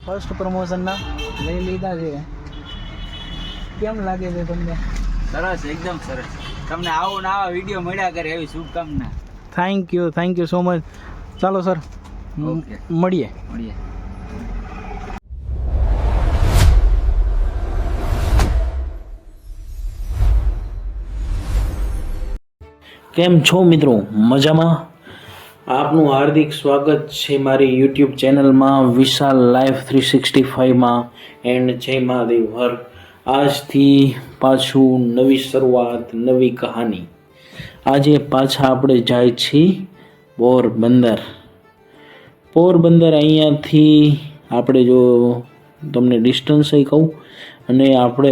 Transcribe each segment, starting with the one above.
First પ્રમોશનના લઈ લીધા છે. કેમ લાગે છે તમને? સરસ, એકદમ સરસ. તમને આવો ને આવા વિડીયો મળ્યા કરે એવી શુભકામના. Thank you so much. ચાલો સર, મળીએ. કેમ છો મિત્રો? મજામાં? આપનું હાર્દિક સ્વાગત છે મારી યુટ્યુબ ચેનલમાં વિશાલ લાઈફ 365માં. એન્ડ જય મહાદેવ હર. આજથી પાછું નવી શરૂઆત, નવી કહાની. આજે પાછા આપણે જાય છીએ પોરબંદર. અહીંયાથી આપણે જો તમને ડિસ્ટન્સ કહું, અને આપણે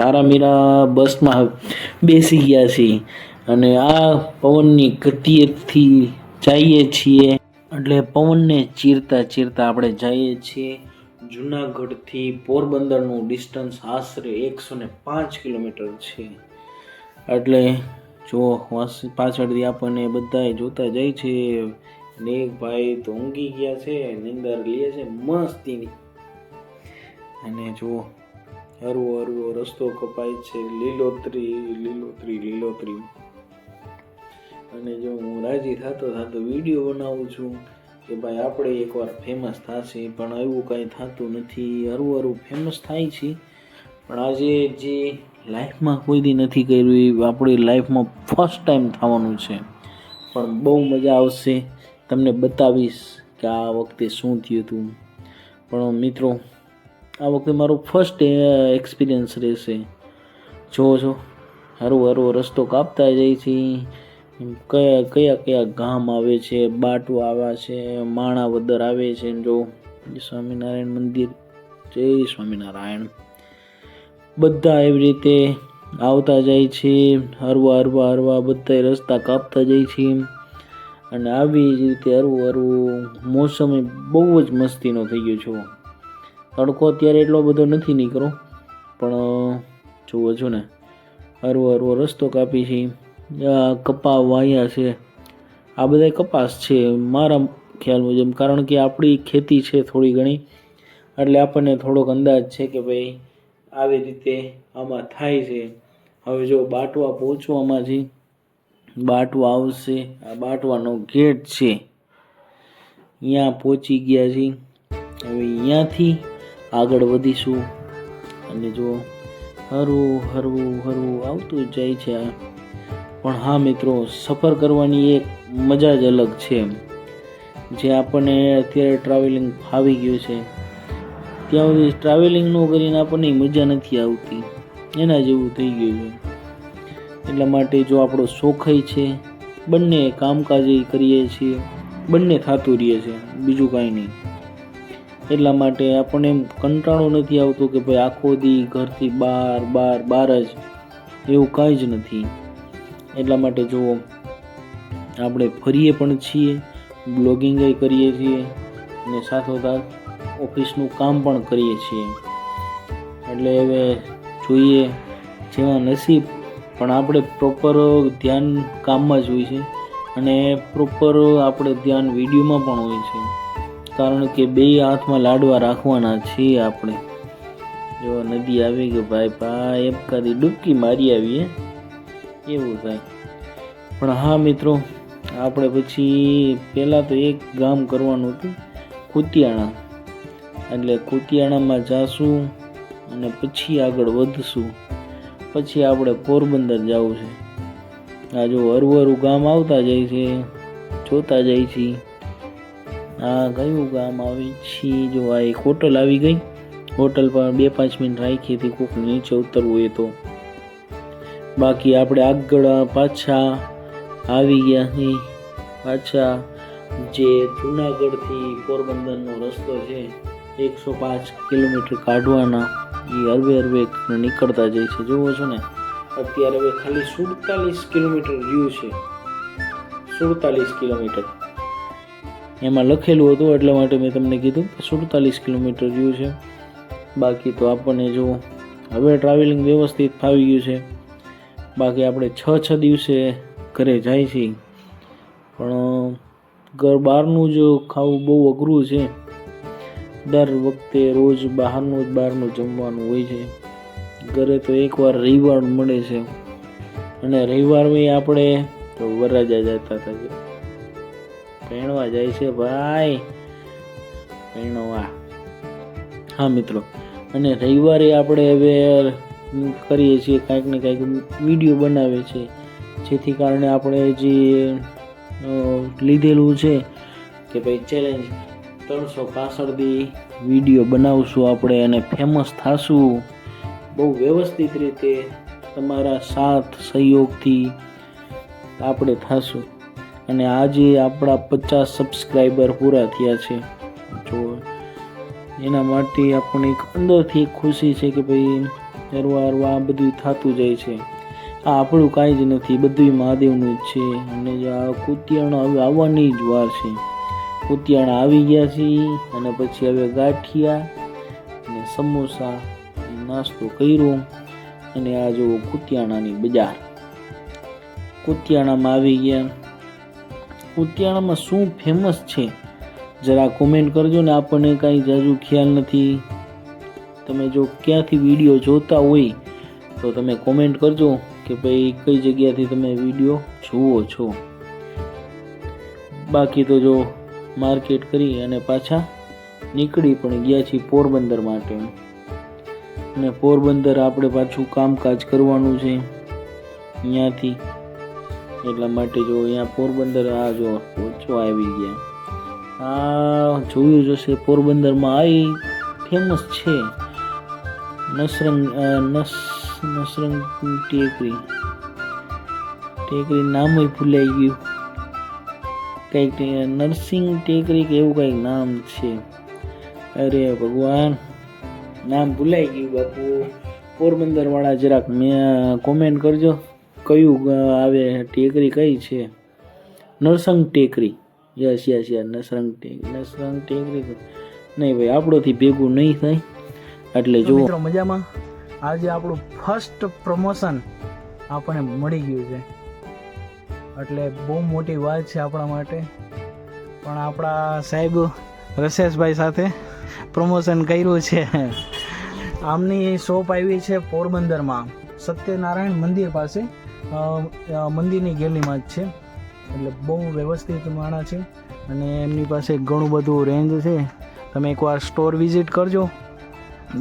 તારામીરા બસમાં બેસી ગયા છીએ અને આ પવનની ગતિએથી જઈએ છીએ. એટલે પવનને ચીરતા આપણે જઈએ છીએ. જુનાગઢથી પોરબંદરનું ડિસ્ટન્સ આશરે 105 કિલોમીટર છે. એટલે જો પાછળથી આપણને બધાએ જોતા જાય છે. ને એક ભાઈ તો ઊંઘી ગયા છે, નીંદર લે છે મસ્તીની. અને જો હરવો રસ્તો કપાય છે, લીલોતરી. અને જો હું રાજી થતો વિડીયો બનાવું છું કે ભાઈ આપણે એકવાર ફેમસ થશે, પણ એવું કાંઈ થતું નથી. હરવું ફેમસ થાય છે, પણ આજે જે લાઈફમાં કોઈ દી નથી કર્યું, આપણી લાઈફમાં ફર્સ્ટ ટાઈમ થવાનું છે. પણ બહુ મજા આવશે, તમને બતાવીશ કે આ વખતે શું થયું હતું. પણ મિત્રો, આ વખતે મારો ફર્સ્ટ એક્સપિરિયન્સ રહેશે. જો હરવો રસ્તો કાપતા જાય છે. કયા ગામ આવે છે, બાટવા આવ્યા છે, માણાવદર આવે છે. જો સ્વામિનારાયણ મંદિર, જય સ્વામિનારાયણ. બધા એવી રીતે આવતા જાય છે. હરવા બધા રસ્તા કાપતા જાય છે. અને આવી જ રીતે હરવું મોસમ બહુ જ મસ્તીનો થઈ ગયો છે. તડકો અત્યારે એટલો બધો નથી નીકળો, પણ જુઓ છો ને, હરવો રસ્તો કાપી છે. કપા વાયા છે, આ બધા કપાસ છે મારા ખ્યાલ મુજબ, કારણ કે આપણી ખેતી છે થોડી ઘણી, એટલે આપણને થોડોક અંદાજ છે કે ભાઈ આવી રીતે આમાં થાય છે. હવે જો બાટવા પહોંચવામાં છે, બાટવા આવશે. આ બાટવાનો ગેટ છે, અહીંયા પહોંચી ગયા છે. હવે અહીંયાથી આગળ વધીશું. અને જો હરવું આવતું જાય છે. પણ હા મિત્રો, સફર કરવાની એક મજા જ અલગ છે. જે આપણને અત્યારે ટ્રાવેલિંગ ફાવી ગયું છે, ત્યાં સુધી ટ્રાવેલિંગ ન કરીને આપણને મજા નથી આવતી, એના જેવું થઈ ગયું છે. એટલા માટે જો આપણો શોખ છે, બંને કામકાજ કરીએ છીએ, બંને થતું રહે છે, બીજું કાંઈ નહીં. એટલા માટે આપણને એમ કંટાળો નથી આવતો કે ભાઈ આખો દી ઘરથી બહાર જ, એવું કાંઈ જ નથી. એટલા માટે જુઓ, આપણે ફરીએ પણ છીએ, બ્લોગિંગ કરીએ છીએ, અને સાથોસાથ ઓફિસનું કામ પણ કરીએ છીએ. એટલે હવે જોઈએ જેવા નસીબ, પણ આપણે પ્રોપર ધ્યાન કામમાં જ હોય છે, અને પ્રોપર આપણે ધ્યાન વિડીયોમાં પણ હોય છે. કારણ કે બે હાથમાં લાડવા રાખવાના છીએ આપણે. જો નદી આવી ગઈ ભાઈ એમ કાદી ડૂબકી મારી આવીએ એવું થાય. પણ હા મિત્રો, આપણે પછી પહેલાં તો એક ગામ કરવાનું હતું, કુતિયાણા. એટલે કુતિયાણામાં જાશું અને પછી આગળ વધશું. પછી આપણે પોરબંદર જવું છે. આ જો હરવું ગામ આવતા જાય છે, જોતા જાય છે. આ કયું ગામ આવી છે? જો આ એક હોટલ આવી ગઈ. હોટલ પર 2-5 મિનિટ રાખી હતી, કોઈક નીચે ઉતરવું હોય તો. બાકી આપણે આગળ પાછા આવી ગયા છીએ. પાછા જે જુનાગઢથી પોરબંદરનો રસ્તો છે, 105 કિલોમીટર કાઢવાના, એ હરવે નીકળતા જાય છે. જુઓ છો ને, અત્યારે હવે ખાલી 47 કિલોમીટર રહ્યું છે. 47 કિલોમીટર એમાં લખેલું હતું, એટલા માટે મેં તમને કીધું 47 કિલોમીટર રહ્યું છે. બાકી તો આપણને જો હવે ટ્રાવેલિંગ વ્યવસ્થિત ફાવી ગયું છે. બાકી આપણે 6 દિવસે ઘરે જાય છે, પણ ઘર બહારનું જ ખાવું બહુ અઘરું છે. દર વખતે રોજ બહારનું જમવાનું હોય છે. ઘરે તો એકવાર રવિવાર મળે છે અને રવિવારમાં આપણે વરરાજા જતા હતા. પહેણવા જાય છે ભાઈ, પહેણવા. હા મિત્રો, અને રવિવારે આપણે હવે કરીએ છીએ કાંઈક ને કાંઈક વિડીયો બનાવે છે, જેથી કારણે આપણે જે લીધેલું છે કે ભાઈ ચેલેન્જ 365 વિડીયો બનાવશું આપણે અને ફેમસ થાશું બહુ વ્યવસ્થિત રીતે. તમારા સાથ સહયોગથી આપણે થાશું અને આજે આપણા 50 સબસ્ક્રાઈબર પૂરા થયા છે. જો એના માટે આપણને એક અંદરથી એક ખુશી છે કે ભાઈ હરવા આ બધું થતું જાય છે. આ આપણું કાંઈ જ નથી, બધું મહાદેવનું જ છે. અને આ કુતિયાણા હવે આવવાની જ વાર છે. કુતિયાણા આવી ગયા છે અને પછી હવે ગાંઠિયા અને સમોસા નાસ્તો કર્યો અને આ જો કુતિયાણાની બજાર. કુતિયાણામાં આવી ગયા. કુતિયાણામાં શું ફેમસ છે જરા કોમેન્ટ કરજો ને. આપણને કાંઈ જાજુ ખ્યાલ નથી. તમે જો ક્યાંથી વિડીયો જોતા હોય તો તમે કોમેન્ટ કરજો કે ભાઈ કઈ જગ્યાથી તમે વિડીયો જુઓ છો. બાકી તો જો માર્કેટ કરી અને પાછા નીકળી પણ ગયા છીએ પોરબંદર માટે. અને પોરબંદર આપણે પાછું કામકાજ કરવાનું છે અહીંયાથી, એટલા માટે જો અહીંયા પોરબંદર આ જો ઓછો આવી ગયા. આ જોયું જશે પોરબંદરમાં આ ફેમસ છે નસરંગ ટેકરી નામ ભૂલાઈ ગયું, કંઈક નરસિંહ ટેકરી કે એવું કંઈક નામ છે. અરે ભગવાન, નામ ભૂલાઈ ગયું બાપુ. પોરબંદર વાળા જરાક મેં કોમેન્ટ કરજો કયું આવે ટેકરી કઈ છે. નરસંગ ટેકરી, યસ નસરંગ ટેકરી નહીં ભાઈ, આપણોથી ભેગું નહીં થાય. એટલે જો મિત્રો મજામાં, આજે આપણું ફર્સ્ટ પ્રમોશન આપણને મળી ગયું છે, એટલે બહુ મોટી વાત છે આપણા માટે. પણ આપણા સાહેબ રસેશભાઈ સાથે પ્રમોશન કર્યું છે. આમની શોપ આવી છે પોરબંદરમાં, સત્યનારાયણ મંદિર પાસે, મંદિરની ગેલીમાં જ છે. એટલે બહુ વ્યવસ્થિત માણસ છે અને એમની પાસે ઘણું બધું રેન્જ છે. તમે એકવાર સ્ટોર વિઝિટ કરજો,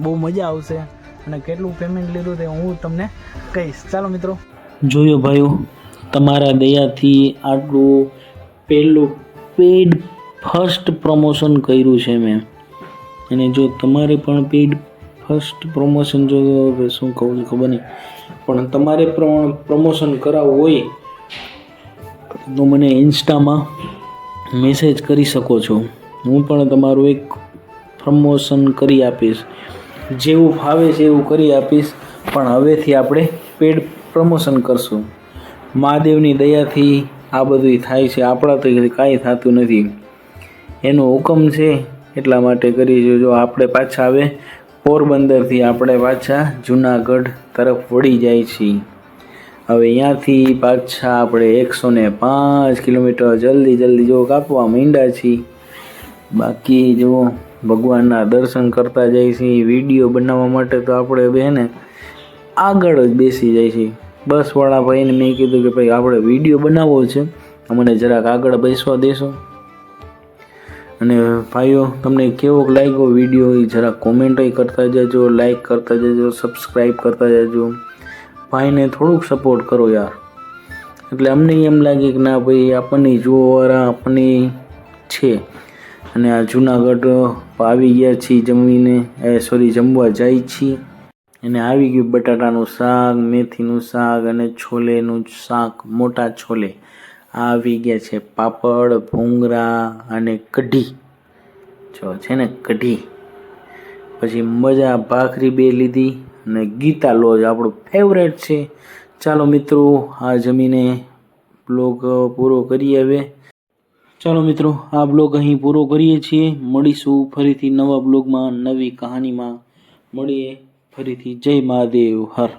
બહુ મજા આવશે. અને કેટલું પેમેન્ટ લીધું તે હું તમને કહીશ. ચાલો મિત્રો, જોયો ભાઈઓ, તમારા દયાથી આટલું પહેલું પેડ ફર્સ્ટ પ્રમોશન કર્યું છે મેં. અને જો તમારે પણ પેડ ફર્સ્ટ પ્રમોશન જો શું કહું ખબર નહીં, પણ તમારે પણ પ્રમોશન કરાવવું હોય તો મને ઇન્સ્ટામાં મેસેજ કરી શકો છો. હું પણ તમારું એક પ્રમોશન કરી આપીશ, જેવું ફાવે છે એવું કરી આપીશ. પણ હવેથી આપણે પેડ પ્રમોશન કરશું. મહાદેવની દયાથી આ બધું થાય છે, આપણા તો કાંઈ થતું નથી. એનો હુકમ છે એટલા માટે કરીશું. જો આપણે પાછા હવે પોરબંદરથી આપણે પાછા જુનાગઢ તરફ વળી જાય છીએ. હવે અહીંયાથી પાછા આપણે 105 કિલોમીટર જલ્દી જો કાપવા માંડ્યા છીએ. બાકી જો ભગવાનના દર્શન કરતા જાય છે. વિડીયો બનાવવા માટે તો આપણે હવે ને આગળ જ બેસી જાય છે. બસવાળા ભાઈને મેં કીધું કે ભાઈ આપણે વિડીયો બનાવવો છે, અમને જરાક આગળ બેસવા દેશો. અને ભાઈઓ, તમને કેવો લાગ્યો વિડીયો એ જરા કોમેન્ટ કરતા જજો, લાઈક કરતા જજો, સબસ્ક્રાઈબ કરતા જજો. ભાઈને થોડુંક સપોર્ટ કરો યાર, એટલે અમને એમ લાગે કે ના ભાઈ આપણને જોવાવાળા આપણને છે. અને આ જુનાગઢ આવી ગયા છીએ જમવા જાય છીએ. અને આવી ગયું બટાટાનું શાક, મેથીનું શાક અને છોલેનું શાક, મોટા છોલે. આવી ગયા છે પાપડ, ભૂંગળા અને કઢી. જો છે ને કઢી. પછી મજા ભાખરી 2 લીધી અને ગીતા લોજ આપણું ફેવરેટ છે. ચાલો મિત્રો, આ જમીને બ્લોગ પૂરો કરીએ હવે. ચાલો મિત્રો, આ બ્લોગ અહીં પૂરો કરીએ છીએ. મળીશું ફરીથી નવા બ્લોગમાં, નવી કહાનીમાં મળીએ ફરીથી. જય મહાદેવ હર.